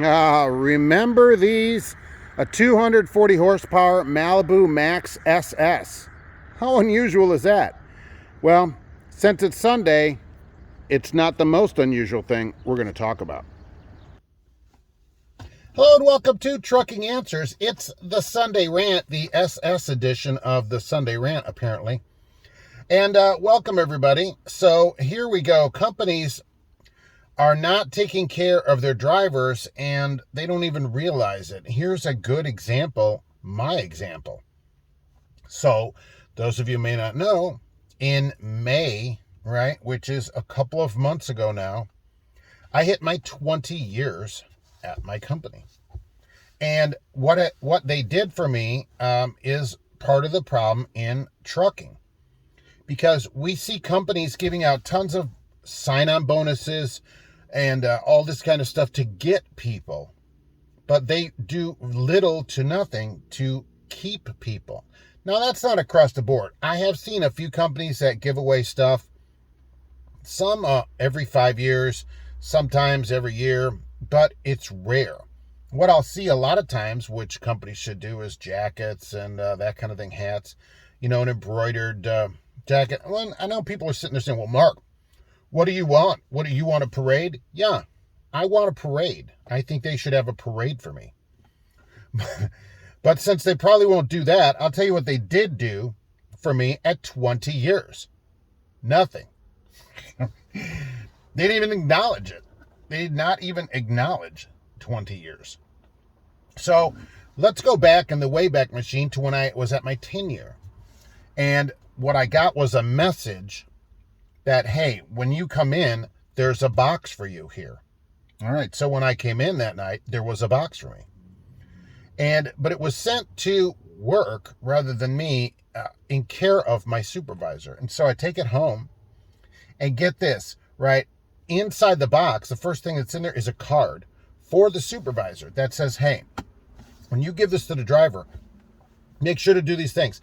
Remember these? A 240 horsepower Malibu Max SS. How unusual is that? Well, since it's Sunday, it's not the most unusual thing we're going to talk about. Hello and welcome to Trucking Answers. It's the Sunday Rant, the SS edition of the Sunday Rant, apparently. And welcome, everybody. So here we go. Companies are not taking care of their drivers, and they don't even realize it. Here's a good example, my example. So those of you may not know, in May, right, which is a couple of months ago now, I hit my 20 years at my company. And what they did for me is part of the problem in trucking. Because we see companies giving out tons of sign-on bonuses and all this kind of stuff to get people. But they do little to nothing to keep people. Now, that's not across the board. I have seen a few companies that give away stuff. Some every 5 years, sometimes every year, but it's rare. What I'll see a lot of times, which companies should do, is jackets and that kind of thing, hats, an embroidered jacket. Well, I know people are sitting there saying, well, Mark, what do you want? What do you want, a parade? Yeah, I want a parade. I think they should have a parade for me. But since they probably won't do that, I'll tell you what they did do for me at 20 years. Nothing. They didn't even acknowledge it. They did not even acknowledge 20 years. So let's go back in the Wayback Machine to when I was at my 10-year. And what I got was a message that, hey, when you come in, there's a box for you here. All right, so when I came in that night, there was a box for me. But it was sent to work rather than me in care of my supervisor. And so I take it home and get this, right? Inside the box, the first thing that's in there is a card for the supervisor that says, hey, when you give this to the driver, make sure to do these things.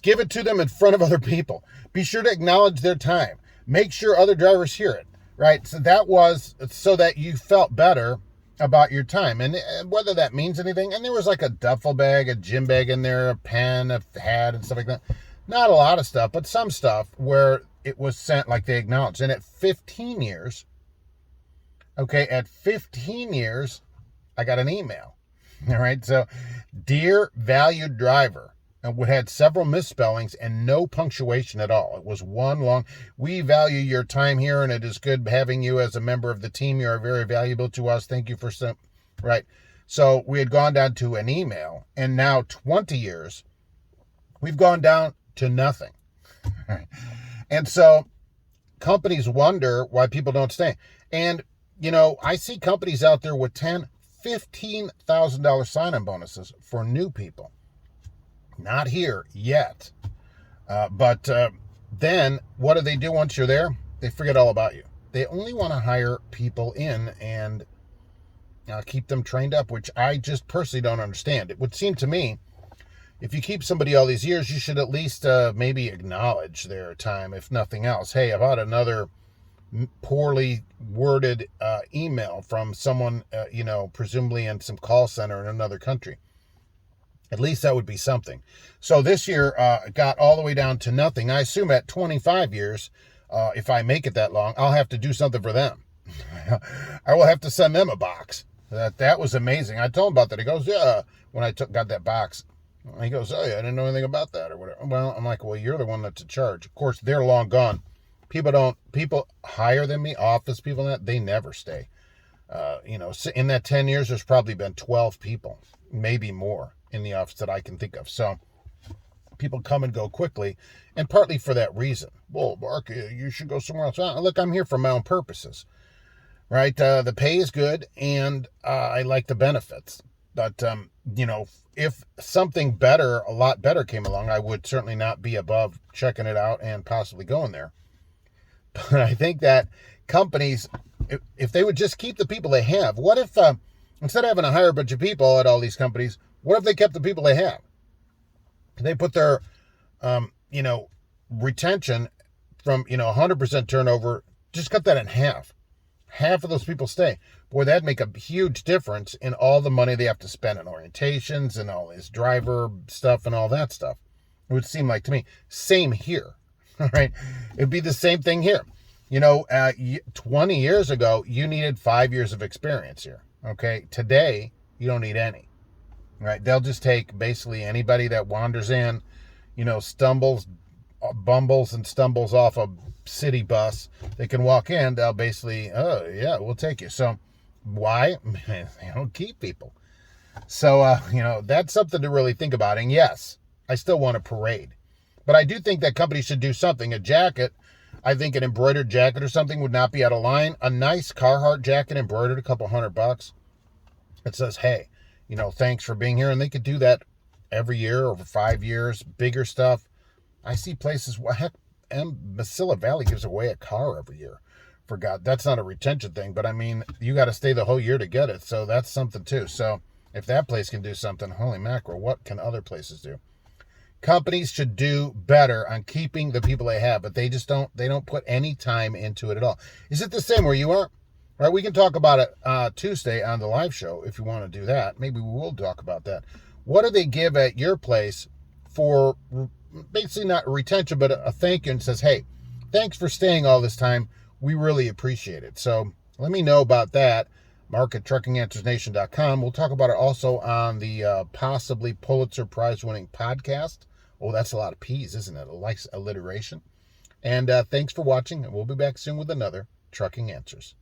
Give it to them in front of other people. Be sure to acknowledge their time. Make sure other drivers hear it, right? So that was so that you felt better about your time. And whether that means anything, and there was like a duffel bag, a gym bag in there, a pen, a hat, and stuff like that. Not a lot of stuff, but some stuff where it was sent like they acknowledged. And at 15 years, I got an email. All right, so, dear valued driver, and it had several misspellings and no punctuation at all. It was one long, we value your time here, and it is good having you as a member of the team. You are very valuable to us. Thank you for some, right? So we had gone down to an email, and now 20 years, we've gone down to nothing. And so companies wonder why people don't stay. And, I see companies out there with $15,000 sign-on bonuses for new people. Not here yet. But then what do they do once you're there? They forget all about you. They only want to hire people in and keep them trained up, which I just personally don't understand. It would seem to me, if you keep somebody all these years, you should at least maybe acknowledge their time, if nothing else. Hey, about another poorly worded email from someone, presumably in some call center in another country. At least that would be something. So this year got all the way down to nothing. I assume at 25 years, if I make it that long, I'll have to do something for them. I will have to send them a box. That was amazing. I told him about that. He goes, yeah, when I got that box. He goes, oh, yeah, I didn't know anything about that or whatever. Well, I'm like, well, you're the one that's in charge. Of course, they're long gone. People higher than me, office people, they never stay. In that 10 years, there's probably been 12 people, maybe more, in the office that I can think of. So people come and go quickly, and partly for that reason. Well, Mark, you should go somewhere else. Look, I'm here for my own purposes, right? The pay is good, and I like the benefits. But, if something better, a lot better came along, I would certainly not be above checking it out and possibly going there. But I think that companies, if they would just keep the people they have, what if, instead of having to hire a bunch of people at all these companies, what if they kept the people they have? They put their, retention from, 100% turnover, just cut that in half. half of those people stay. Boy, that'd make a huge difference in all the money they have to spend on orientations and all this driver stuff and all that stuff. It would seem like to me. Same here. All right. It'd be the same thing here. 20 years ago, you needed 5 years of experience here. Okay. Today, you don't need any. Right. They'll just take basically anybody that wanders in, bumbles and stumbles off a city bus. They can walk in. They'll basically, oh, yeah, we'll take you. So why? They don't keep people. So, that's something to really think about. And yes, I still want a parade. But I do think that companies should do something. A jacket, I think an embroidered jacket or something would not be out of line. A nice Carhartt jacket embroidered, a couple $100. It says, hey, thanks for being here. And they could do that every year over 5 years, bigger stuff. I see places, heck, and Mesilla Valley gives away a car every year. For God, that's not a retention thing, but I mean, you got to stay the whole year to get it. So that's something too. So if that place can do something, holy mackerel, what can other places do? Companies should do better on keeping the people they have, but they don't put any time into it at all. Is it the same where you are? Right, we can talk about it Tuesday on the live show if you want to do that. Maybe we will talk about that. What do they give at your place for basically not retention, but a thank you, and says, hey, thanks for staying all this time. We really appreciate it. So let me know about that. Mark at TruckingAnswersNation.com. We'll talk about it also on the possibly Pulitzer Prize winning podcast. Oh, that's a lot of P's, isn't it? A nice alliteration. And thanks for watching, and we'll be back soon with another Trucking Answers.